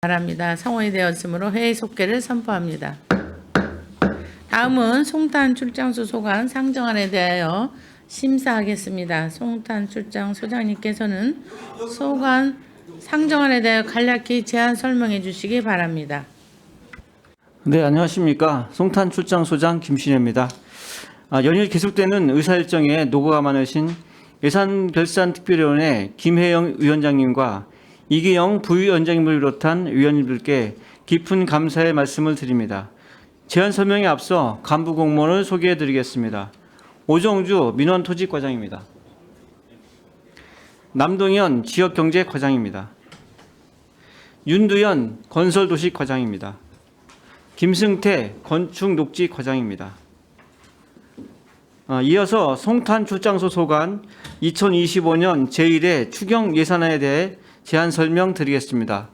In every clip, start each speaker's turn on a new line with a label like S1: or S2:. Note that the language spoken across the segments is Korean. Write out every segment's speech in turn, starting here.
S1: 바랍니다. 성원이 되었으므로 회의 속개를 선포합니다. 다음은 송탄 출장소 소관 상정안에 대하여 심사하겠습니다. 송탄 출장 소장님께서는 소관 상정안에 대하여 간략히 제안 설명해 주시기 바랍니다.
S2: 네, 안녕하십니까. 송탄 출장소장 김신혜입니다. 연일 계속되는 의사일정에 노고가 많으신 예산결산특별위원회 김혜영 위원장님과 이기영 부위원장님을 비롯한 위원님들께 깊은 감사의 말씀을 드립니다. 제안 설명에 앞서 간부 공무원을 소개해 드리겠습니다. 오정주 민원토지과장입니다. 남동현 지역경제과장입니다. 윤두현 건설도시과장입니다. 김승태 건축녹지과장입니다. 이어서 송탄 출장소 소관 2025년 제1회 추경 예산안에 대해 제안 설명 드리겠습니다.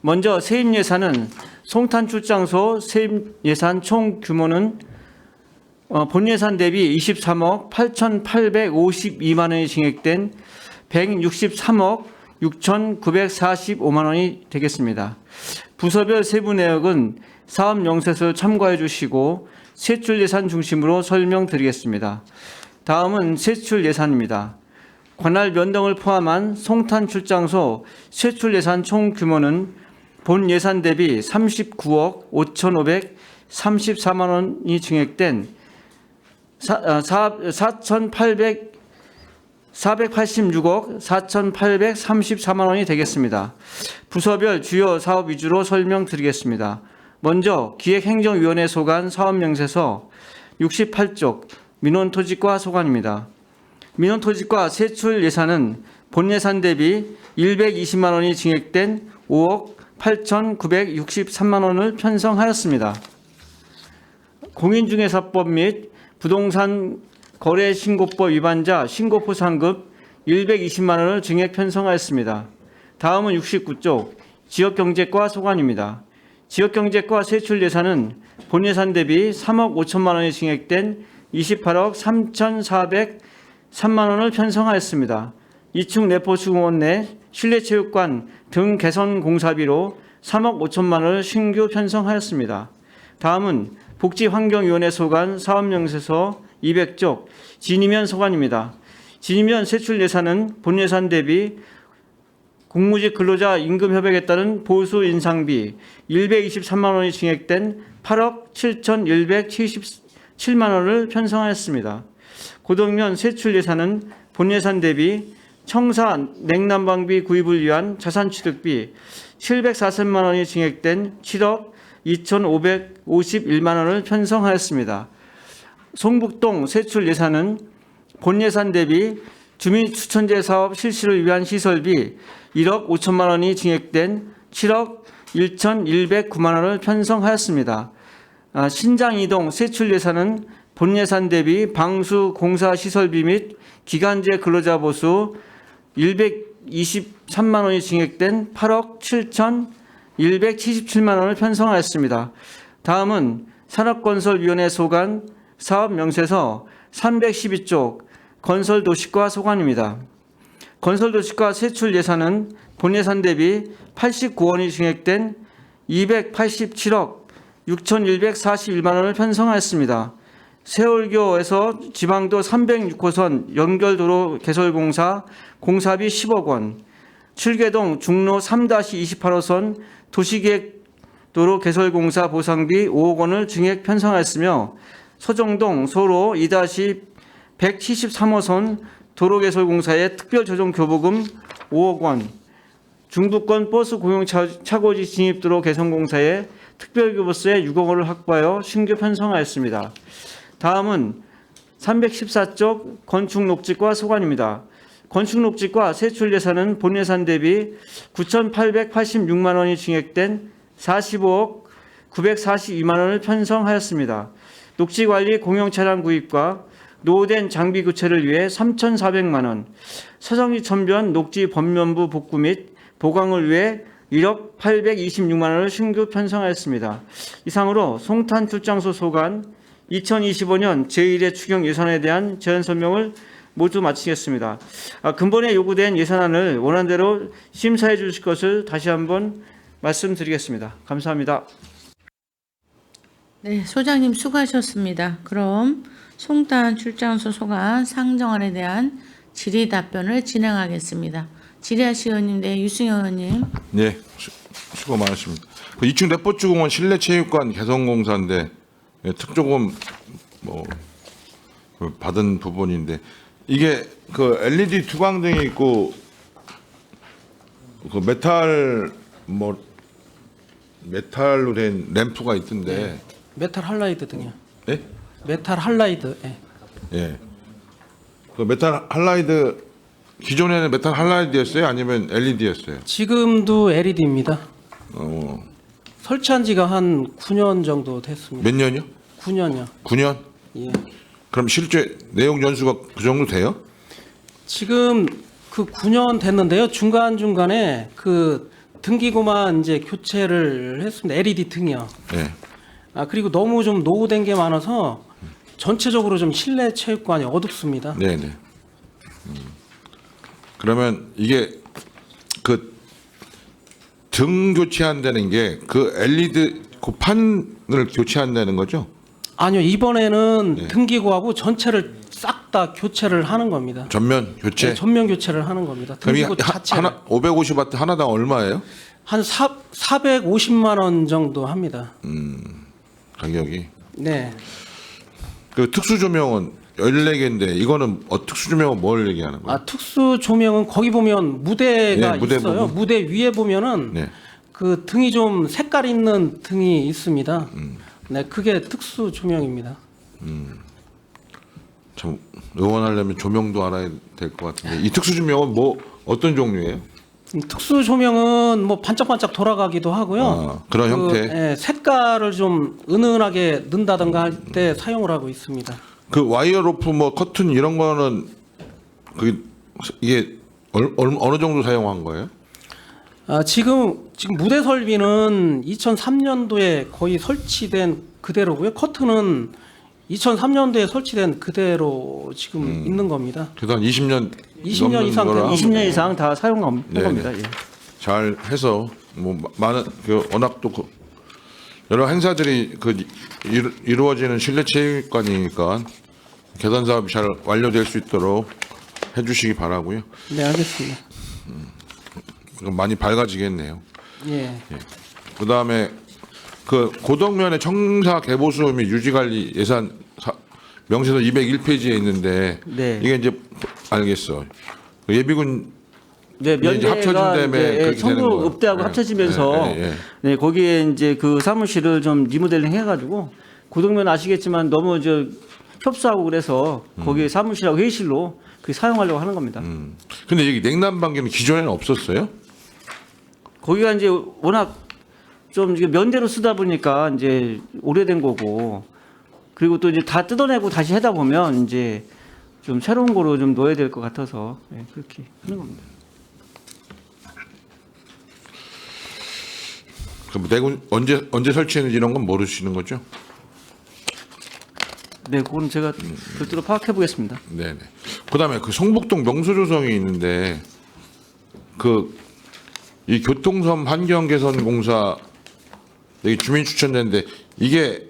S2: 먼저 세입 예산은 송탄 출장소 세입 예산 총 규모는 본 예산 대비 23억 8,852만 원이 증액된 163억 6,945만 원이 되겠습니다. 부서별 세부 내역은 사업 영세서를 참고해 주시고 세출 예산 중심으로 설명드리겠습니다. 다음은 세출 예산입니다. 관할 면동을 포함한 송탄 출장소 세출 예산 총 규모는 본 예산 대비 39억 5,534만 원이 증액된 486억 4,834만 원이 되겠습니다. 부서별 주요 사업 위주로 설명드리겠습니다. 먼저 기획행정위원회 소관 사업명세서 68쪽 민원토지과 소관입니다. 민원토지과 세출 예산은 본 예산 대비 120만 원이 증액된 5억 8,963만 원을 편성하였습니다. 공인중개사법 및 부동산 거래신고법 위반자 신고포 상급 120만 원을 증액 편성하였습니다. 다음은 69쪽 지역경제과 소관입니다. 지역경제과 세출 예산은 본 예산 대비 3억 5천만 원이 증액된 28억 3,403만 원을 편성하였습니다. 2층 내포수공원 내 실내체육관 등 개선 공사비로 3억 5천만 원을 신규 편성하였습니다. 다음은 복지환경위원회 소관 사업명세서 200쪽 진이면 소관입니다. 진이면 세출 예산은 본 예산 대비 공무직 근로자 임금협약에 따른 보수 인상비 123만 원이 증액된 8억 7,177만 원을 편성하였습니다. 고덕면 세출 예산은 본 예산 대비 청사 냉난방비 구입을 위한 자산취득비 740만 원이 증액된 7억 2,551만 원을 편성하였습니다. 송북동 세출 예산은 본 예산 대비 주민추천제 사업 실시를 위한 시설비 1억 5천만 원이 증액된 7억 1,109만 원을 편성하였습니다. 신장이동 세출 예산은 본 예산 대비 방수 공사 시설비 및 기간제 근로자 보수 123만 원이 증액된 8억 7,177만 원을 편성하였습니다. 다음은 산업건설위원회 소관 사업명세서 312쪽 건설도시과 소관입니다. 건설도시과 세출 예산은 본 예산 대비 89원이 증액된 287억 6,141만 원을 편성하였습니다. 세월교에서 지방도 306호선 연결도로 개설공사 공사비 10억 원, 출계동 중로 3-28호선 도시계획도로 개설공사 보상비 5억 원을 증액 편성하였으며 서정동 소로 2-173호선 도로개설공사의 특별조정교부금 5억 원, 중부권 버스 공용차고지 진입도로 개선공사의 특별교부세 6억 원을 확보하여 신규 편성하였습니다. 다음은 314쪽 건축녹지과 소관입니다. 건축녹지과 세출 예산은 본 예산 대비 9,886만 원이 증액된 45억 942만 원을 편성하였습니다. 녹지관리 공용차량 구입과 노후된 장비 교체를 위해 3,400만 원, 서정리 천변 녹지 법면부 복구 및 보강을 위해 1억 826만 원을 신규 편성하였습니다. 이상으로 송탄 출장소 소관 2025년 제1회 추경 예산에 대한 제안 설명을 모두 마치겠습니다. 근본에 요구된 예산안을 원안대로 심사해 주실 것을 다시 한번 말씀드리겠습니다. 감사합니다.
S1: 네, 소장님 수고하셨습니다. 그럼 송탄 출장소 소관 상정안에 대한 질의 답변을 진행하겠습니다. 질의하실 의원님, 네, 유승현 의원님.
S3: 네, 수고 많으십니다. 그 2층 레포츠공원 실내체육관 개선공사인데 예, 특조금 뭐 받은 부분인데 이게 그 LED 투광등이 있고 그 메탈로 된 램프가 있던데.
S4: 메탈 할라이드 등이요.
S3: 예?
S4: 메탈 할라이드. 예.
S3: 예. 그 메탈 할라이드 기존에는 메탈 할라이드였어요? 아니면 LED였어요?
S4: 지금도 LED입니다.
S3: 어,
S4: 설치한 지가 한 9년 정도 됐습니다.
S3: 몇 년이요?
S4: 9년이요.
S3: 9년?
S4: 예.
S3: 그럼 실제 내용 연수가 그 정도 돼요?
S4: 지금 그 9년 됐는데요. 중간중간에 그 등기고만 이제 교체를 했습니다. LED 등이요.
S3: 예.
S4: 그리고 너무 좀 노후된 게 많아서 전체적으로 좀 실내 체육관이 어둡습니다.
S3: 네네. 그러면 이게 그 등 교체한다는 게 그 LED 그 판을 교체한다는 거죠?
S4: 아니요. 이번에는
S3: 네.
S4: 등기고하고 전체를 싹 다 교체를 하는 겁니다.
S3: 전면 교체?
S4: 네, 전면 교체를 하는 겁니다.
S3: 그럼 이
S4: 등기고 자체를.
S3: 하나 550와트 하나당 얼마예요?
S4: 한 450만 원 정도 합니다.
S3: 가격이.
S4: 네.
S3: 그 특수 조명은 14개인데 이거는 특수 조명은 뭘 얘기하는 거예요?
S4: 특수 조명은 거기 보면 무대가
S3: 네, 무대
S4: 있어요.
S3: 부분.
S4: 무대 위에 보면은
S3: 네.
S4: 그 등이 좀 색깔 있는 등이 있습니다. 네, 그게 특수 조명입니다.
S3: 참 응원하려면 조명도 알아야 될 것 같은데 이 특수 조명은 뭐 어떤 종류예요?
S4: 특수 조명은 뭐 반짝반짝 돌아가기도 하고요.
S3: 그런 형태?
S4: 예, 색깔을 좀 은은하게 넣는다든가 할 때 사용을 하고 있습니다.
S3: 그 와이어 로프 뭐 커튼 이런 거는 이게 어느 정도 사용한 거예요?
S4: 지금 무대 설비는 2003년도에 거의 설치된 그대로고요. 커튼은 2003년도에 설치된 그대로 지금 있는 겁니다.
S3: 그래서 한 20년
S4: 20년 이상 된
S2: 20년 이상 다 사용한
S3: 네,
S2: 겁니다.
S3: 네.
S2: 예.
S3: 잘 해서 뭐 많은 워낙 또 여러 행사들이 이루어지는 실내 체육관이니까 개선 사업이 잘 완료될 수 있도록 해주시기 바라고요.
S4: 네, 알겠습니다.
S3: 그럼 많이 밝아지겠네요.
S4: 예.
S3: 그다음에 그 고덕면의 청사 개보수 및 유지관리 예산 명세서 201페이지에 있는데
S2: 네.
S3: 이게 이제 알겠어. 그 예비군
S2: 네,
S3: 이게 이제 합쳐진
S2: 면제가
S3: 다음에
S2: 이제
S3: 그렇게 되는
S2: 청구
S3: 거.
S2: 읍대하고
S3: 예,
S2: 합쳐지면서
S3: 예, 예, 예.
S2: 네, 거기에 이제 그 사무실을 좀 리모델링 해가지고 고덕면 아시겠지만 너무 협소하고 그래서 거기에 사무실하고 회의실로 그 사용하려고 하는 겁니다.
S3: 근데 여기 냉난방기는 기존에는 없었어요?
S2: 거기가 이제 워낙 좀 이게 면대로 쓰다 보니까 이제 오래된 거고 그리고 또 이제 다 뜯어내고 다시 하다 보면 이제 좀 새로운 거로 좀 넣어야 될 것 같아서 네, 그렇게 하는 겁니다.
S3: 그럼 내군 언제 설치했는지 이런 건 모르시는 거죠?
S2: 네, 그건 제가 별도로 파악해 보겠습니다.
S3: 네네. 그다음에 그 성북동 명소조성이 있는데 이 교통섬 환경개선공사 여기 주민 추천되는데 이게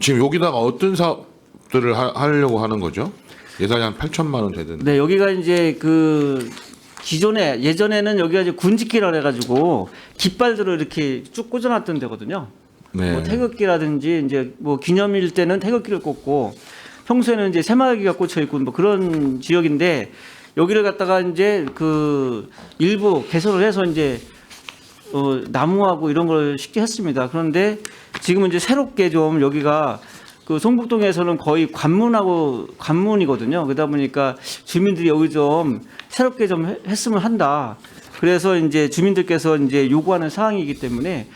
S3: 지금 여기다가 어떤 사업들을 하려고 하는 거죠? 예산이 한 8천만 원 되던데.
S2: 네, 여기가 이제 그 예전에는 여기가 이제 군집기라 해가지고 깃발들을 이렇게 쭉 꽂아놨던 데거든요.
S3: 네.
S2: 뭐 태극기라든지 이제 뭐 기념일 때는 태극기를 꽂고 평소에는 이제 새마을기가 꽂혀 있고 뭐 그런 지역인데 여기를 갖다가 이제 그 일부 개선을 해서 이제 나무하고 이런 걸 쉽게 했습니다. 그런데 지금은 이제 새롭게 좀 여기가 그 송북동에서는 거의 관문이거든요. 그러다 보니까 주민들이 여기 좀 새롭게 좀 했으면 한다. 그래서 이제 주민들께서 이제 요구하는 사항이기 때문에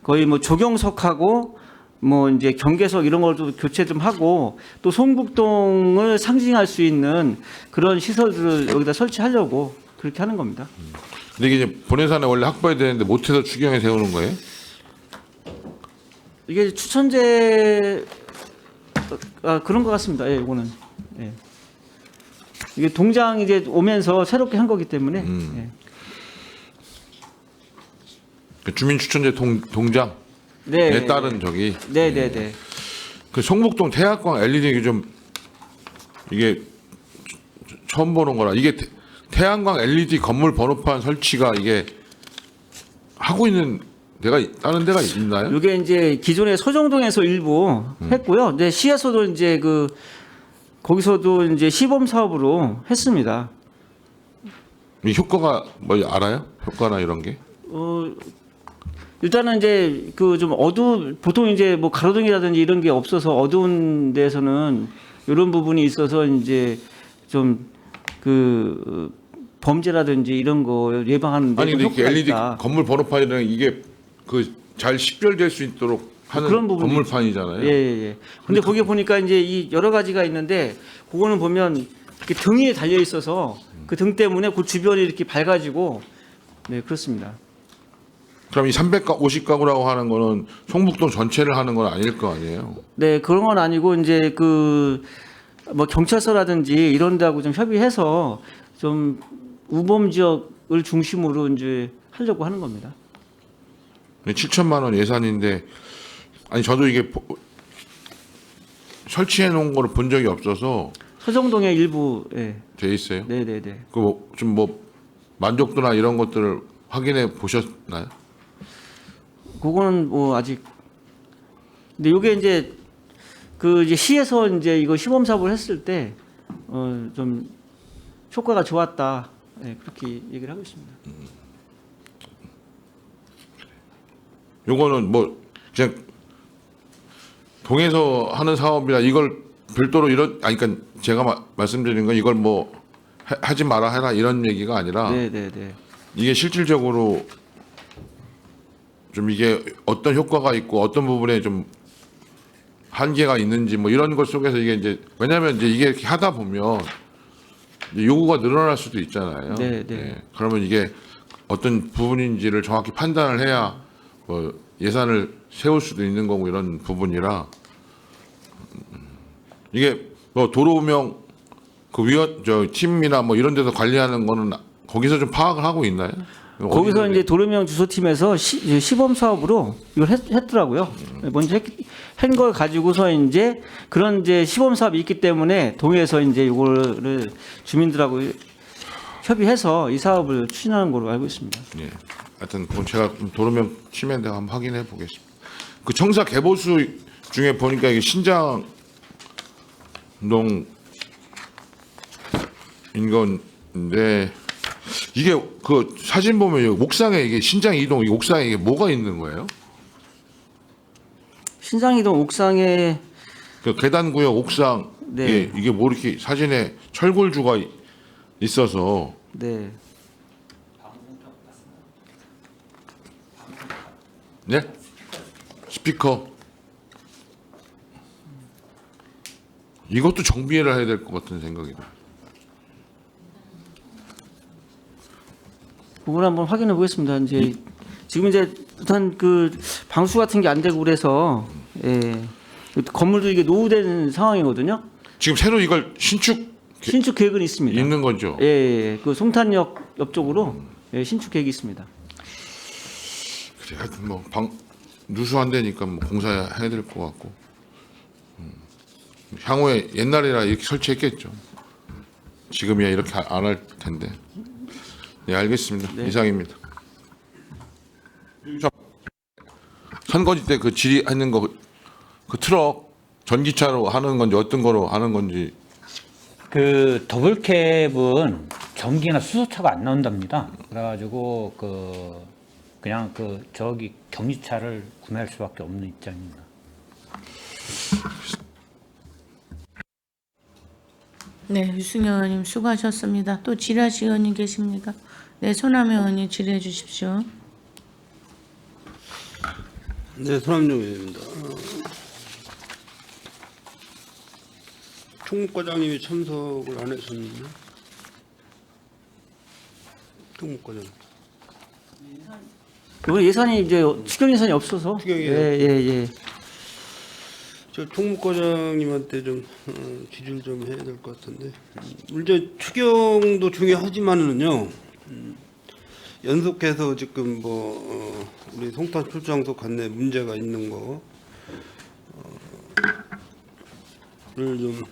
S2: 거의 뭐 조경석하고 뭐 이제 경계석 이런 걸 좀 교체 좀 하고 또 송북동을 상징할 수 있는 그런 시설들을 여기다 설치하려고 그렇게 하는 겁니다.
S3: 근데 이게 이제 본예산에 원래 확보해야 되는데 못해서 추경에 세우는 거예요?
S2: 이게 추천제 그런 것 같습니다. 예, 이거는. 예. 이게 동장 이제 오면서 새롭게 한 거기 때문에 예.
S3: 그 주민추천제 동장
S2: 네,
S3: 내 딸은 저기
S2: 네네네.
S3: 그 성북동 태양광 LED 좀 이게 처음 보는 거라 이게 태양광 LED 건물 번호판 설치가 이게 하고 있는 데가 다른 데가 있나요?
S2: 이게 이제 기존에 서정동에서 일부 했고요. 근데 시에서도 이제 거기서도 이제 시범 사업으로 했습니다.
S3: 이 효과가 뭐 알아요? 효과나 이런 게?
S2: 일단은 이제 좀 보통 이제 뭐 가로등이라든지 이런 게 없어서 어두운 데서는 이런 부분이 있어서 이제 좀 범죄라든지 이런 거 예방하는 데
S3: 아니 근데 이렇게
S2: 효과가
S3: LED
S2: 있다.
S3: 건물 번호판이랑 이게 잘 식별될 수 있도록 하는
S2: 그런 부분이
S3: 건물판이잖아요.
S2: 예. 근데 거기 보니까 이제 이 여러 가지가 있는데 그거는 보면 이렇게 등에 달려 있어서 그 등 때문에 그 주변이 이렇게 밝아지고 네 그렇습니다.
S3: 그럼 이 350가구라고 하는 거는 성북동 전체를 하는 건 아닐 거 아니에요?
S2: 네 그런 건 아니고 이제 뭐 경찰서라든지 이런 데하고 좀 협의해서 좀 우범 지역을 중심으로 이제 하려고 하는 겁니다.
S3: 7천만 원 예산인데 아니 저도 이게 설치해 놓은 거를 본 적이 없어서
S2: 서정동에 일부 예.
S3: 돼 있어요.
S2: 네네네.
S3: 그 좀 뭐 만족도나 이런 것들을 확인해 보셨나요?
S2: 그거는 뭐 아직 근데 이게 이제 이제 시에서 이제 이거 시범 사업을 했을 때 좀 효과가 좋았다. 네, 그렇게 얘기를 하고 있습니다.
S3: 요거는 뭐 그냥 동에서 하는 사업이라 이걸 별도로 그러니까 제가 말씀드린 건 이걸 뭐 하지 마라 해라 이런 얘기가 아니라
S2: 네네네.
S3: 이게 실질적으로 좀 이게 어떤 효과가 있고 어떤 부분에 좀 한계가 있는지 뭐 이런 것 속에서 이게 이제 왜냐하면 이제 이게 이렇게 하다 보면 이제 요구가 늘어날 수도 있잖아요.
S2: 네.
S3: 예. 그러면 이게 어떤 부분인지를 정확히 판단을 해야 뭐 예산을 세울 수도 있는 거고 이런 부분이라 이게 뭐 도로명 팀이나 뭐 이런 데서 관리하는 거는 거기서 좀 파악을 하고 있나요?
S2: 거기서
S3: 어디서
S2: 이제 도로명 주소팀에서 이제 시범 사업으로 이걸 했더라고요. 먼저 한 걸 가지고서 이제 그런 이제 시범 사업이 있기 때문에 동에서 이제 이거를 주민들하고 협의해서 이 사업을 추진하는 걸로 알고 있습니다.
S3: 예. 하여튼 그건 제가 도로명 치면 내가 한번 확인해 보겠습니다. 그 청사 개보수 중에 보니까 이게 신장동 인건데 이게 그 사진 보면 여기 옥상에 이게 신장 이동 이 옥상에 이게 뭐가 있는 거예요?
S2: 신상이동 옥상에
S3: 그 계단 구역 옥상
S2: 네.
S3: 이게 뭐 이렇게 사진에 철골주가 있어서
S2: 네.
S3: 네? 스피커 이것도 정비를 해야 될 것 같은 생각이 들어요.
S2: 그걸 한번 확인해 보겠습니다. 이제 지금 이제 일단 방수 같은 게 안 되고 그래서 예. 건물도 이게 노후된 상황이거든요.
S3: 지금 새로 이걸 신축
S2: 신축 계획은 있습니다.
S3: 있는 거죠?
S2: 예. 송탄역 옆쪽으로 신축 계획이 있습니다.
S3: 그래 하여튼 뭐 누수한 데니까 뭐 공사해야 될 것 같고 향후에 옛날이라 이렇게 설치했겠죠. 지금이야 이렇게 안 할 텐데. 네 알겠습니다.
S2: 네.
S3: 이상입니다. 선거지 때 그 질의하는 거 그 트럭 전기차로 하는 건지 어떤 거로 하는 건지
S5: 그 더블캡은 전기나 수소차가 안 나온답니다. 그래가지고 그냥 저기 경유차를 구매할 수밖에 없는 입장입니다.
S1: 네, 유승현 의원님 수고하셨습니다. 또 질의하실 의원님 계십니까? 네, 손남희 의원님 질의해 주십시오.
S6: 네, 손남용 의원입니다. 총무과장님이 참석을 안 하셨나요? 총무과장.
S2: 이번 예산이 이제 추경 예산이 없어서
S6: 추경이요?
S2: 예.
S6: 저 총무과장님한테 좀 지지를 좀 해야 될 것 같은데 이제 추경도 중요하지만은요 연속해서 지금 우리 송탄 출장소 관내 문제가 있는 거를 좀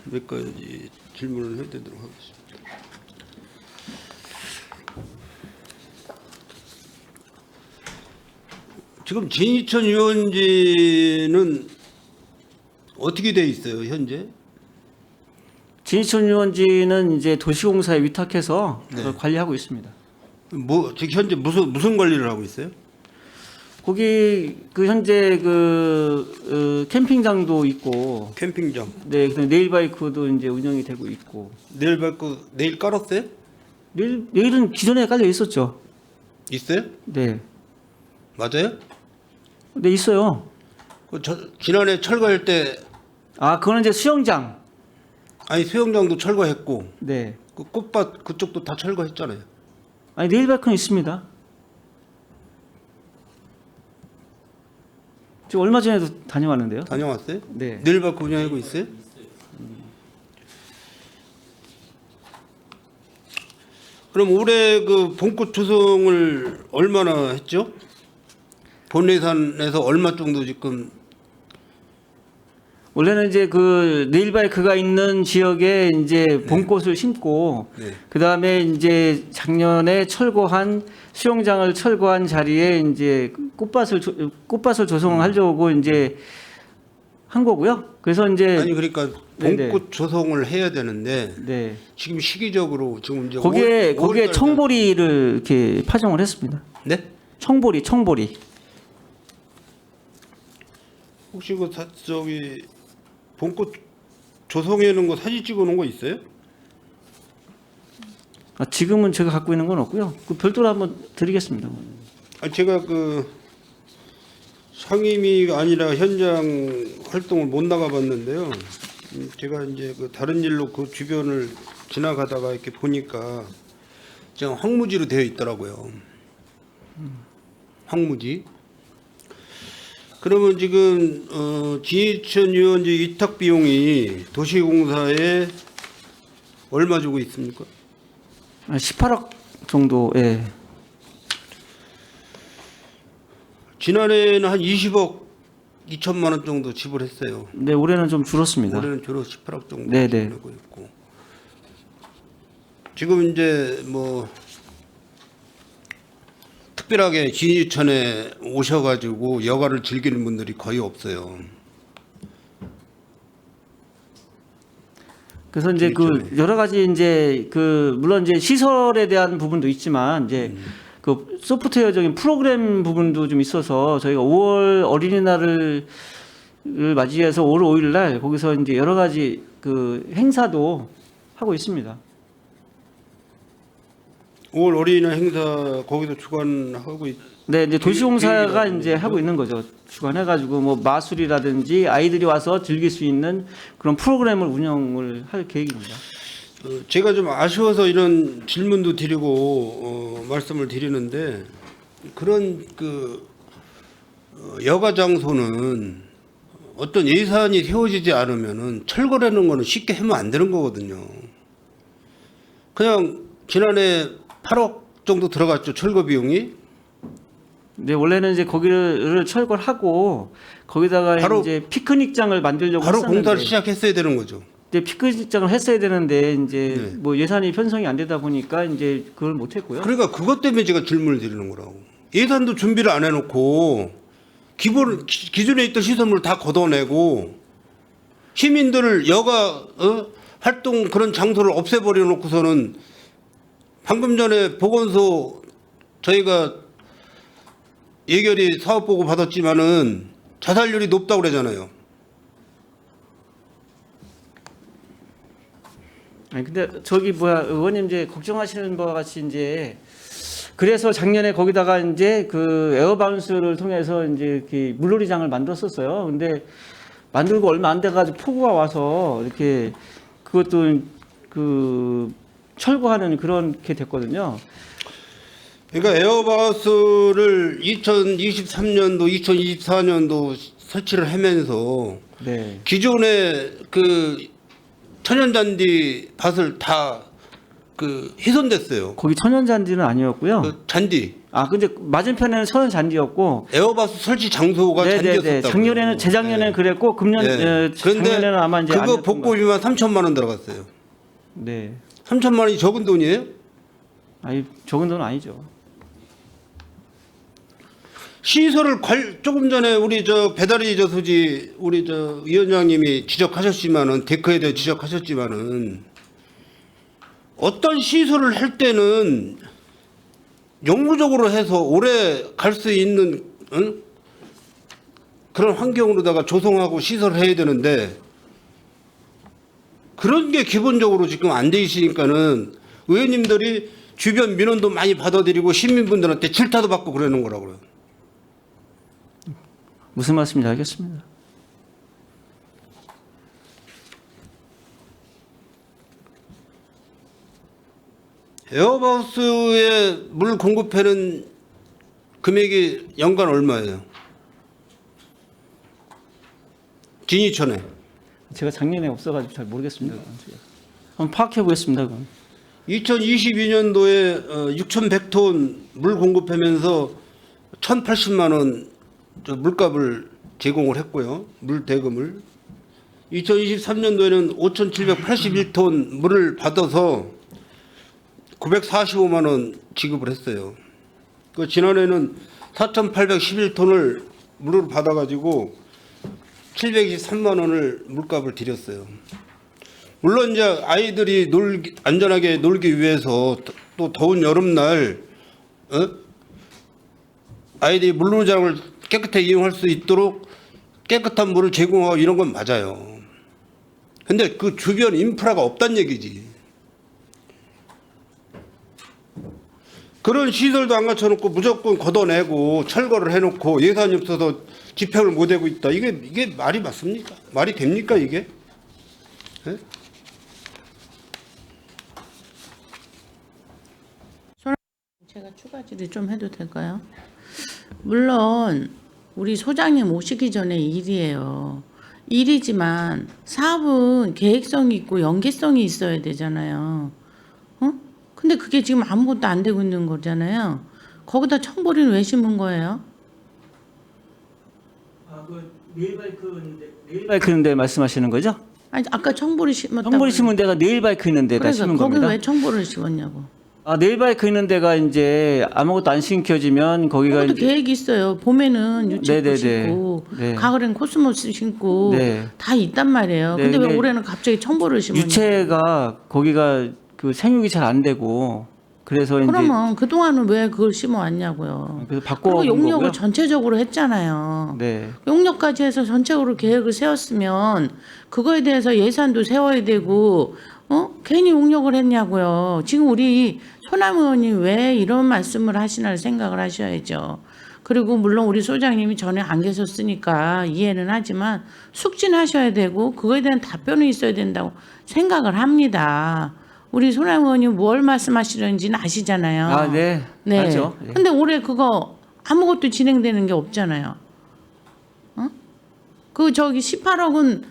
S6: 몇 가지 질문을 해드리도록 하겠습니다. 지금 진이천 유원지는 어떻게 돼 있어요 현재?
S2: 진이천 유원지는 이제 도시공사에 위탁해서
S6: 네.
S2: 그걸 관리하고 있습니다.
S6: 지금 현재 무슨 관리를 하고 있어요?
S2: 거기 그 현재 캠핑장도 있고,
S6: 캠핑장.
S2: 네, 그다음에 네일바이크도 이제 운영이 되고 있고.
S6: 내일 깔았어요?
S2: 내일은 기존에 깔려 있었죠.
S6: 있어요?
S2: 네,
S6: 맞아요?
S2: 네 있어요.
S6: 지난해 철거할 때
S2: 아, 그거는 이제 수영장.
S6: 아니 수영장도 철거했고
S2: 네,
S6: 그 꽃밭 그쪽도 다 철거했잖아요.
S2: 아니 네일바이크는 있습니다. 저 얼마 전에도 다녀왔는데요.
S6: 다녀왔어요?
S2: 네.
S6: 내일밖에 운영하고 있어요? 그럼 올해 그 봄꽃 조성을 얼마나 했죠? 본 예산에서 얼마 정도 지금
S2: 원래는 이제 그 네일바이크가 있는 지역에 이제 봄꽃을 심고,
S6: 네.
S2: 그 다음에 이제 작년에 철거한 수영장을 철거한 자리에 이제 꽃밭을 조성하려고 이제 한 거고요. 그래서 이제
S6: 아니 그러니까
S2: 네네.
S6: 봄꽃 조성을 해야 되는데
S2: 네,
S6: 지금 시기적으로 지금 이제
S2: 거기에
S6: 5월
S2: 청보리를 이렇게 파종을 했습니다.
S6: 네?
S2: 청보리.
S6: 혹시 저기 봄꽃 조성해 놓은 거 사진 찍어 놓은 거 있어요?
S2: 아, 지금은 제가 갖고 있는 건 없고요. 그 별도로 한번 드리겠습니다.
S6: 아니 제가 그 상임위가 아니라 현장 활동을 못 나가봤는데요. 제가 이제 그 다른 일로 그 주변을 지나가다가 이렇게 보니까 그냥 황무지로 되어 있더라고요. 황무지. 그러면 지금 진이천 유원지 위탁 비용이 도시공사에 얼마 주고 있습니까?
S2: 18억 정도. 예.
S6: 지난해에는 한 20억 2천만 원 정도 지불했어요.
S2: 네, 올해는 좀 줄었습니다.
S6: 올해는 주로 18억 정도
S2: 네네.
S6: 지불하고 있고. 지금 이제 특별하게 진이천에 오셔가지고 여가를 즐기는 분들이 거의 없어요.
S2: 그래서 이제 그 여러 가지 이제 물론 이제 시설에 대한 부분도 있지만 이제 그 소프트웨어적인 프로그램 부분도 좀 있어서 저희가 5월 어린이날을 맞이해서 5월 5일 날 거기서 이제 여러 가지 그 행사도 하고 있습니다.
S6: 5월 어린이날 행사 거기서 주관하고
S2: 네, 이제 도시공사가
S6: 계획이라고
S2: 이제 하고 있는 거죠. 주관해가지고 뭐 마술이라든지 아이들이 와서 즐길 수 있는 그런 프로그램을 운영을 할 계획입니다.
S6: 제가 좀 아쉬워서 이런 질문도 드리고 말씀을 드리는데 그런 여가 장소는 어떤 예산이 세워지지 않으면은 철거라는 거는 쉽게 하면 안 되는 거거든요. 그냥 지난해 8억 정도 들어갔죠 철거 비용이.
S2: 네, 원래는 이제 거기를 철거를 하고 거기다가
S6: 바로-
S2: 이제 피크닉장을 만들려고
S6: 바로
S2: 했었는데
S6: 공사를 시작했어야 되는 거죠.
S2: 이제 피크닉장을 했어야 되는데 이제
S6: 네.
S2: 뭐 예산이 편성이 안 되다 보니까 이제 그걸 못 했고요.
S6: 그러니까 그것 때문에 제가 질문을 드리는 거라고. 예산도 준비를 안 해놓고 기존에 있던 시설물을 다 걷어내고 시민들을 여가 활동 그런 장소를 없애버려 놓고서는 방금 전에 보건소 저희가 예결위 사업보고 받았지만은 자살률이 높다고 그러잖아요.
S2: 아니 근데 저기 의원님 이제 걱정하시는 바와 같이 이제 그래서 작년에 거기다가 이제 그 에어바운스를 통해서 이제 이렇게 물놀이장을 만들었었어요. 근데 만들고 얼마 안 돼가지고 폭우가 와서 이렇게 그것도 철거하는 그렇게 됐거든요.
S6: 그러니까 에어바스를 2023년도, 2024년도 설치를 하면서
S2: 네.
S6: 기존의 그 천연잔디 밭을 다 그 훼손됐어요.
S2: 거기 천연잔디는 아니었고요.
S6: 그 잔디
S2: 아 근데 맞은편에는 천연잔디였고.
S6: 에어바스 설치 장소가
S2: 네네네.
S6: 잔디였었다고.
S2: 작년에는 재작년에는 그랬고 금년
S6: 그런데
S2: 작년에는 아마 이제 안
S6: 그거
S2: 됐던 것
S6: 복구비만 3천만 원 들어갔어요.
S2: 네.
S6: 3천만 원이 적은 돈이에요?
S2: 아니 적은 돈은 아니죠.
S6: 시설을 조금 전에 우리 저 배달의 저수지 우리 저 위원장님이 지적하셨지만은 데크에 대해 지적하셨지만은 어떤 시설을 할 때는 영구적으로 해서 오래 갈 수 있는 그런 환경으로다가 조성하고 시설을 해야 되는데 그런 게 기본적으로 지금 안 돼 있으니까는 의원님들이 주변 민원도 많이 받아들이고 시민분들한테 질타도 받고 그러는 거라고요.
S2: 무슨 말씀인지 알겠습니다.
S6: 에어바우스에 물 공급하는 금액이 연간 얼마예요? 진이천에.
S2: 제가 작년에 없어가지고 잘 모르겠습니다. 한번 파악해 보겠습니다. 그럼.
S6: 2022년도에 6,100톤 물 공급하면서 1,080만 원 물값을 제공을 했고요. 물 대금을. 2023년도에는 5,781톤 물을 받아서 945만 원 지급을 했어요. 그 지난해는 4,811톤을 물을 받아가지고 723만 원을 물값을 드렸어요. 물론 이제 아이들이 안전하게 놀기 위해서 또 더운 여름날 아이들이 물놀이장을 깨끗하게 이용할 수 있도록 깨끗한 물을 제공하고 이런 건 맞아요. 근데 그 주변 인프라가 없단 얘기지. 그런 시설도 안 갖춰놓고 무조건 걷어내고 철거를 해놓고 예산이 없어서 집행을 못하고 있다. 이게 말이 맞습니까? 말이 됩니까 이게? 예?
S1: 제가 추가 질의 좀 해도 될까요? 물론 우리 소장님 오시기 전에 일이에요. 일이지만 사업은 계획성이 있고 연계성이 있어야 되잖아요. 어? 근데 그게 지금 아무것도 안 되고 있는 거잖아요. 거기다 청보리는 왜 심은 거예요?
S2: 네일바이크인데 말씀하시는 거죠?
S1: 아니 아까 청보리 심었다고.
S2: 청보리 심은 데가 네일바이크 있는 데다
S1: 그래서
S2: 심은
S1: 거기
S2: 겁니다.
S1: 왜 청보리를 심었냐고.
S2: 아, 네일바이크 있는 데가 이제 아무것도 안 심겨지면 거기가
S1: 그것도
S2: 이제
S1: 계획이 있어요. 봄에는 유채꽃
S2: 네네네.
S1: 심고
S2: 네.
S1: 가을엔 코스모스 심고
S2: 네.
S1: 다 있단 말이에요.
S2: 네,
S1: 근데 왜
S2: 근데
S1: 올해는 갑자기 청보리를 심었냐?
S2: 유채가 거기가 그 생육이 잘 안 되고 그래서 이제
S1: 그러면 그동안은 왜 그걸 심어왔냐고요.
S2: 그래서 바꿔
S1: 그리고 용역을
S2: 거고요.
S1: 전체적으로 했잖아요.
S2: 네.
S1: 용역까지 해서 전체적으로 계획을 세웠으면 그거에 대해서 예산도 세워야 되고 괜히 용역을 했냐고요. 지금 우리 소남 의원님 왜 이런 말씀을 하시나 생각을 하셔야죠. 그리고 물론 우리 소장님이 전에 안 계셨으니까 이해는 하지만 숙진하셔야 되고 그거에 대한 답변이 있어야 된다고 생각을 합니다. 우리 소남 의원님 뭘 말씀하시는지는 아시잖아요.
S2: 아, 네.
S1: 네.
S2: 알죠. 네.
S1: 근데 올해 그거 아무것도 진행되는 게 없잖아요. 그 저기 18억은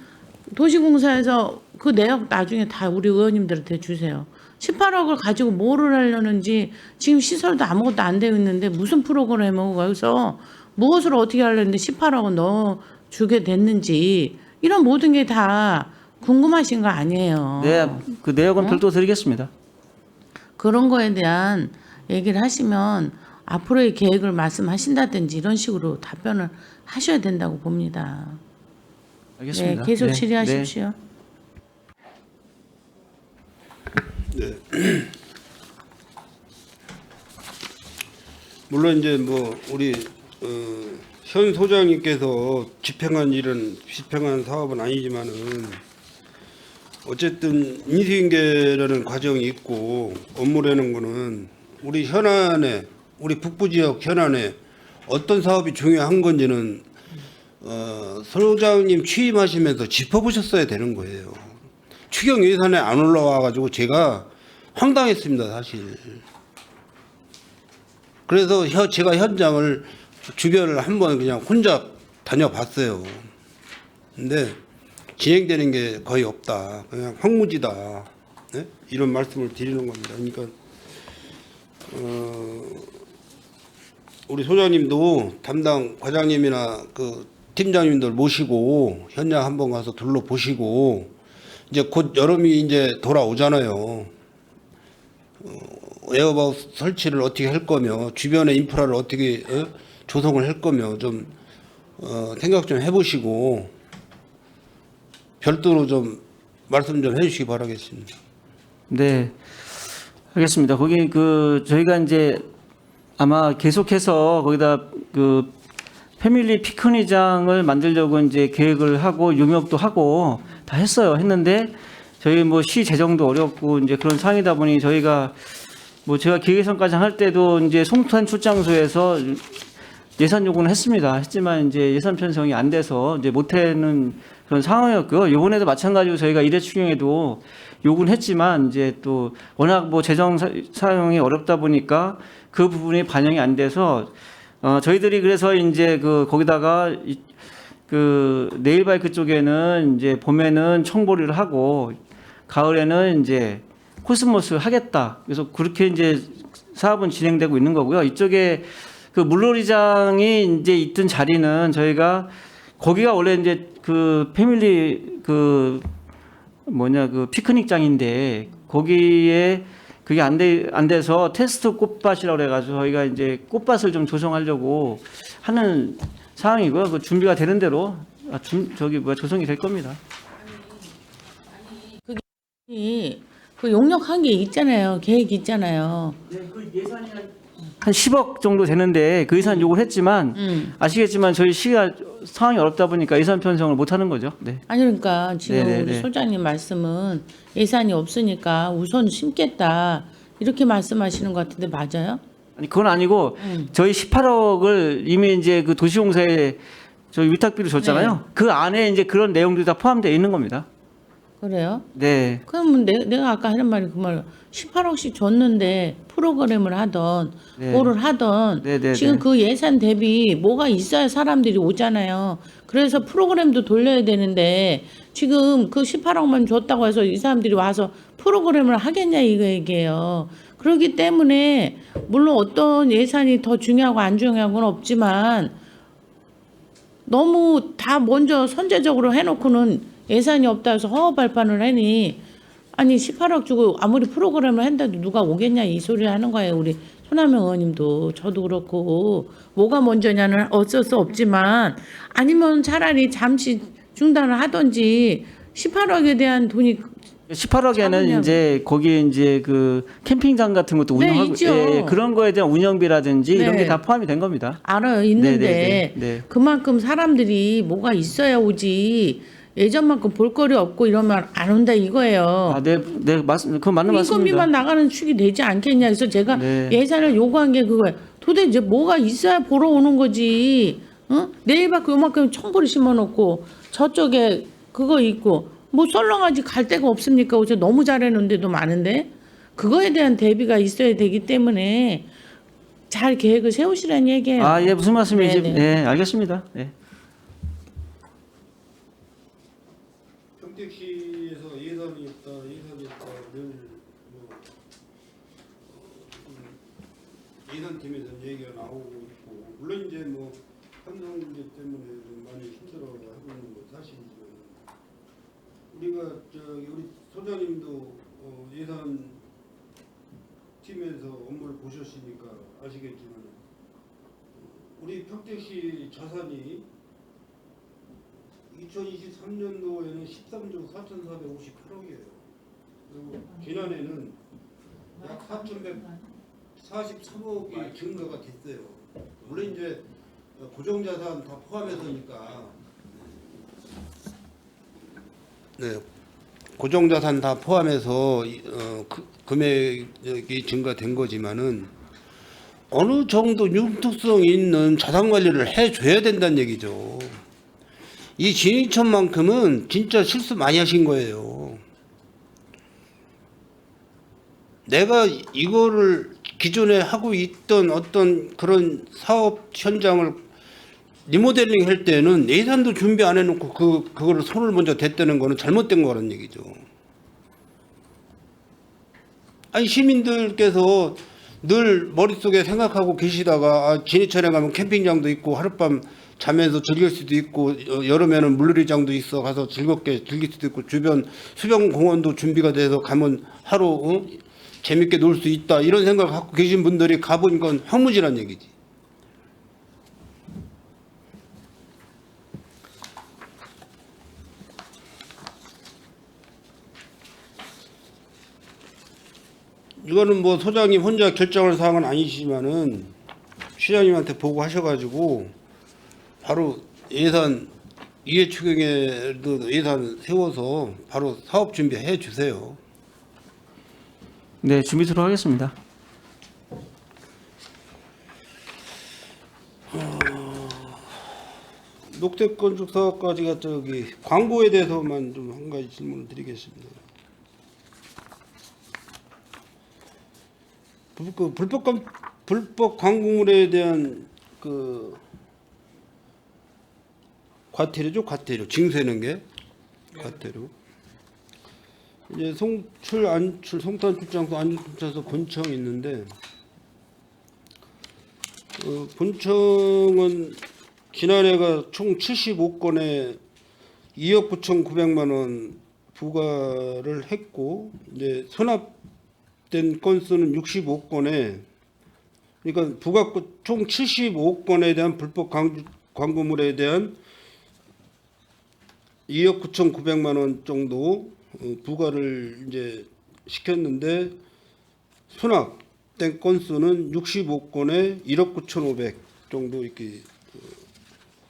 S1: 도시공사에서 그 내역 나중에 다 우리 의원님들한테 주세요. 18억을 가지고 뭐를 하려는지 지금 시설도 아무것도 안 되어 있는데 무슨 프로그램을 거기서 무엇을 어떻게 하려는데 18억을 넣어 주게 됐는지 이런 모든 게 다 궁금하신 거 아니에요.
S2: 네. 그 내역은 별도 드리겠습니다.
S1: 그런 거에 대한 얘기를 하시면 앞으로의 계획을 말씀하신다든지 이런 식으로 답변을 하셔야 된다고 봅니다.
S2: 알겠습니다.
S1: 네, 계속
S2: 네.
S1: 질의하십시오.
S6: 물론 이제 뭐 우리 현 소장님께서 집행한 사업은 아니지만은 어쨌든 인수인계라는 과정이 있고 업무라는 거는 우리 현안에 우리 북부 지역 현안에 어떤 사업이 중요한 건지는 소장님 취임하시면서 짚어보셨어야 되는 거예요. 추경 예산에 안 올라와 가지고 제가 황당했습니다, 사실. 그래서 제가 현장을 주변을 한번 그냥 혼자 다녀봤어요. 근데 진행되는 게 거의 없다. 그냥 황무지다. 네? 이런 말씀을 드리는 겁니다. 그러니까 우리 소장님도 담당 과장님이나 그 팀장님들 모시고 현장 한번 가서 둘러보시고 이제 곧 여름이 이제 돌아오잖아요. 에어바우스 설치를 어떻게 할 거며 주변의 인프라를 어떻게 조성을 할 거며 좀 생각 좀 해보시고 별도로 좀 말씀 좀 해주시기 바라겠습니다.
S2: 네, 알겠습니다. 거기 그 저희가 이제 아마 계속해서 거기다 그 패밀리 피크닉장을 만들려고 이제 계획을 하고 용역도 하고 다 했는데 저희 뭐 시 재정도 어렵고 이제 그런 상황이다 보니 저희가 뭐 제가 기획예산까지 할 때도 이제 송탄 출장소에서 예산 요구는 했지만 이제 예산 편성이 안 돼서 이제 못하는 그런 상황이었고요. 이번에도 마찬가지로 저희가 일회 추경에도 요구는 했지만 이제 또 워낙 뭐 재정 사용이 어렵다 보니까 그 부분이 반영이 안 돼서 저희들이 그래서 이제 그 거기다가 그 네일바이크 쪽에는 이제 봄에는 청보리를 하고 가을에는 이제 코스모스 하겠다. 그래서 그렇게 이제 사업은 진행되고 있는 거고요. 이쪽에 그 물놀이장이 이제 있던 자리는 저희가 거기가 원래 이제 그 패밀리 그 피크닉장인데 거기에 그게 안 돼서 테스트 꽃밭이라고 그래가지고 저희가 이제 꽃밭을 좀 조성하려고 하는 상황이고요. 그 준비가 되는 대로 조성이 될 겁니다.
S1: 그 용역한 게 있잖아요. 계획이 있잖아요.
S2: 네, 그 예산이 한 10억 정도 되는데 그 예산 요구를 했지만 아시겠지만 저희 시가 상황이 어렵다 보니까 예산 편성을 못 하는 거죠. 네.
S1: 아니 그러니까 지금
S2: 네네네.
S1: 우리 소장님 말씀은 예산이 없으니까 우선 심겠다 이렇게 말씀하시는 것 같은데 맞아요?
S2: 아니 그건 아니고 저희 18억을 이미 이제 그 도시공사에 저희 위탁비로 줬잖아요. 그 안에 이제 그런 내용들이 다 포함되어 있는 겁니다.
S1: 그래요?
S2: 네.
S1: 그러면 내가 아까 하는 말이 그 말 18억씩 줬는데 프로그램을 하던
S2: 네.
S1: 뭐를 하던
S2: 네네네.
S1: 지금 그 예산 대비 뭐가 있어야 사람들이 오잖아요. 그래서 프로그램도 돌려야 되는데 지금 그 18억만 줬다고 해서 이 사람들이 와서 프로그램을 하겠냐 이거 얘기예요. 그렇기 때문에 물론 어떤 예산이 더 중요하고 안 중요한 건 없지만 너무 다 먼저 선제적으로 해놓고는 예산이 없다 해서 허허발판을 하니 아니 18억 주고 아무리 프로그램을 한다도 누가 오겠냐 이 소리를 하는 거예요. 우리 손하명 의원님도 저도 그렇고 뭐가 먼저냐는 어쩔 수 없지만 아니면 차라리 잠시 중단을 하든지 18억에 대한 돈이
S2: 18억에는
S1: 잡으냐고.
S2: 이제 거기에 이제 그 캠핑장 같은 것도
S1: 네,
S2: 운영하고
S1: 있죠.
S2: 그런 거에 대한 운영비라든지 이런
S1: 네.
S2: 게 다 포함이 된 겁니다.
S1: 알아요. 있는데
S2: 네네네. 네.
S1: 그만큼 사람들이 뭐가 있어야 오지 예전만큼 볼거리 없고 이러면 안 온다 이거예요.
S2: 네, 그건 맞는 말씀입니다.
S1: 인건비만 나가는 축이 되지 않겠냐. 그래서 제가
S2: 네.
S1: 예산을 요구한 게 그거예요. 도대체 뭐가 있어야 보러 오는 거지. 내일밖에 요만큼 청보리 심어놓고 저쪽에 그거 있고 뭐 썰렁하지 갈 데가 없습니까? 어제 너무 잘해놓은데도 많은데 그거에 대한 대비가 있어야 되기 때문에 잘 계획을 세우시라는 얘기예요.
S2: 예, 무슨 말씀인지
S1: 네네.
S2: 네, 알겠습니다. 네.
S6: 평택시에서 예산이 있다 늘 예산팀에서 얘기가 나오고 있고 물론 이제 뭐 삼성 문제 때문에 좀 많이 힘들어하고 있는 건 사실이지만 우리가 우리 소장님도 예산 팀에서 업무를 보셨으니까 아시겠지만 우리 평택시 자산이 2023년도에는 13조 4,458억이에요. 그리고 지난해는 약 4,143억이 증가가 됐어요. 물론 이제 고정자산 다 포함해서니까 네, 고정자산 다 포함해서 금액이 증가된 거지만은 어느 정도 융통성 있는 자산 관리를 해줘야 된다는 얘기죠. 이 진인천만큼은 진짜 실수 많이 하신 거예요. 내가 이거를 기존에 하고 있던 어떤 그런 사업 현장을 리모델링 할 때는 예산도 준비 안 해놓고 그거를 손을 먼저 댔다는 거는 잘못된 거라는 얘기죠. 아니 시민들께서 늘 머릿속에 생각하고 계시다가 진해천에 가면 캠핑장도 있고 하룻밤 자면서 즐길 수도 있고 여름에는 물놀이장도 있어 가서 즐겁게 즐길 수도 있고 주변 수변공원도 준비가 돼서 가면 하루 재밌게 놀 수 있다 이런 생각을 갖고 계신 분들이 가보니까 황무지란 얘기지. 이거는 뭐 소장님 혼자 결정할 사항은 아니시지만은 시장님한테 보고하셔가지고 바로 예산 이해 추경에도 예산 세워서 바로 사업 준비해 주세요.
S2: 네, 준비토록 하겠습니다.
S6: 녹색건축 사업까지가 저기 광고에 대해서만 좀 한 가지 질문을 드리겠습니다. 불법 광고물에 대한 그 과태료죠, 과태료 징수하는 게 과태료. 이제 송출 안출 송탄 출장소 안출 출장소 본청이 있는데 본청은 지난해가 총 75건에 2억 9,900만 원 부과를 했고 이제 수납된 건수는 65건에 그러니까 부과 총 75건에 대한 불법 광고물에 대한 2억 9,900만 원 정도 부과를 이제 시켰는데 수납된 건수는 65건에 1억 9,500 정도 이렇게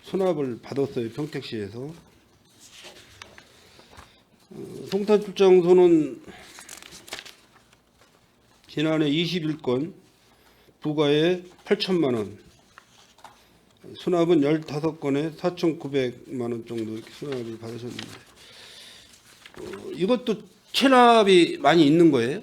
S6: 수납을 받았어요. 평택시에서. 송탄출장소는 지난해 21건 부과에 8천만 원, 수납은 15건에 4,900만 원 정도 이렇게 수납을 받으셨는데 이것도 체납이 많이 있는 거예요?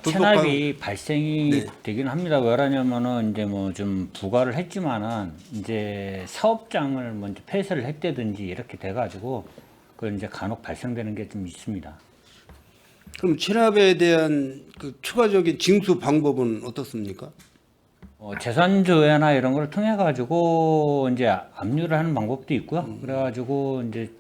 S5: 체납이 발생이
S6: 네.
S5: 되긴 합니다. 왜냐면은 이제 뭐 좀 부과를 했지만은 이제 사업장을 먼저 폐쇄를 했다든지 이렇게 돼가지고 그 이제 간혹 발생되는 게 좀 있습니다.
S6: 그럼 체납에 대한 그 추가적인 징수 방법은 어떻습니까?
S5: 재산조회나 이런 걸 통해 가지고 이제 압류를 하는 방법도 있고요. 그래가지고 이제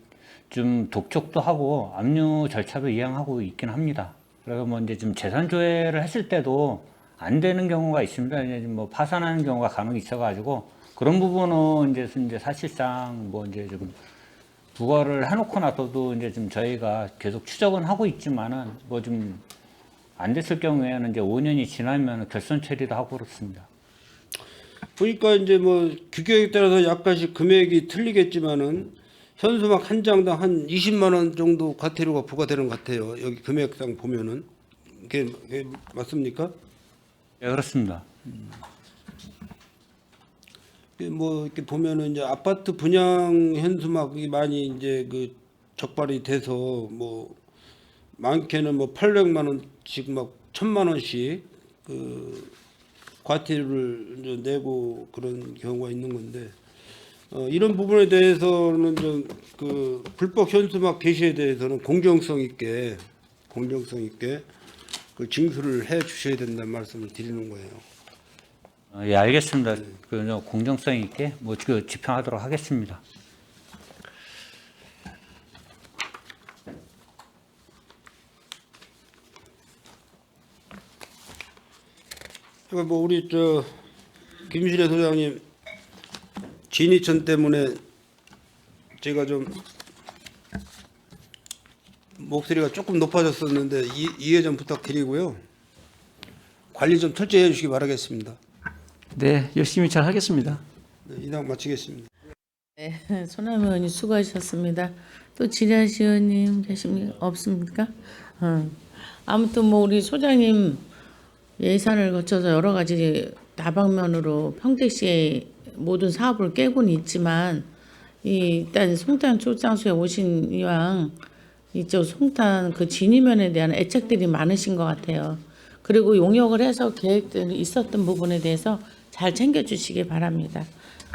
S5: 좀 독촉도 하고 압류 절차도 이행하고 있긴 합니다. 그래서 뭐 이제 좀 재산조회를 했을 때도 안 되는 경우가 있습니다. 이제 뭐 파산하는 경우가 간혹 있어가지고 그런 부분은 이제 사실상 뭐 이제 좀 부과를 해놓고 나서도 이제 좀 저희가 계속 추적은 하고 있지만은 뭐 좀 안 됐을 경우에는 이제 5년이 지나면 결손 처리도 하고 그렇습니다.
S6: 보니까 이제 뭐 규격에 따라서 약간씩 금액이 틀리겠지만은 현수막 한 장당 한 20만 원 정도 과태료가 부과되는 것 같아요. 여기 금액상 보면은 그게 맞습니까?
S5: 네, 그렇습니다.
S6: 뭐 이렇게 보면은 이제 아파트 분양 현수막이 많이 이제 그 적발이 돼서 뭐 많게는 뭐 800만 원씩 막 1,000만 원씩 그 과태료를 이제 내고 그런 경우가 있는 건데 이런 부분에 대해서는 좀 그 불법 현수막 게시에 대해서는 공정성 있게 그 징수를 해 주셔야 된다는 말씀을 드리는 거예요.
S5: 예, 알겠습니다. 그 공정성 있게 뭐 그 집행하도록 하겠습니다.
S6: 그러니까 뭐 우리 저 김신혜 소장님 진이천 때문에 제가 좀 목소리가 조금 높아졌었는데 이해 좀 부탁드리고요. 관리 좀 철저히 해주시기 바라겠습니다.
S2: 네, 열심히 잘 하겠습니다.
S6: 네, 이상 마치겠습니다.
S1: 네, 손아미 의원님 수고하셨습니다. 또 지라시 의원님 계십니까? 없습니까? 아무튼 뭐 우리 소장님 예산을 거쳐서 여러 가지 다방면으로 평택시의 모든 사업을 깨고는 있지만 일단 송탄 출장소에 오신 이왕 이쪽 송탄 그 진위면에 대한 애착들이 많으신 것 같아요. 그리고 용역을 해서 계획들이 있었던 부분에 대해서 잘 챙겨주시기 바랍니다.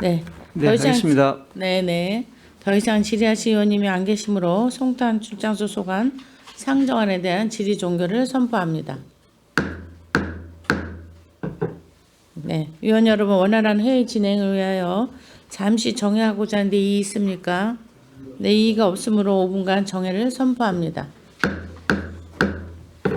S1: 네.
S2: 네, 알겠습니다.
S1: 네네. 더 이상 질의하실 의원님이 안 계시므로 송탄 출장소 소관 상정안에 대한 질의 종결을 선포합니다. 네, 위원 여러분 원활한 회의 진행을 위하여 잠시 정회하고자 하는데 이의 있습니까? 네, 이의가 없으므로 5분간 정회를 선포합니다.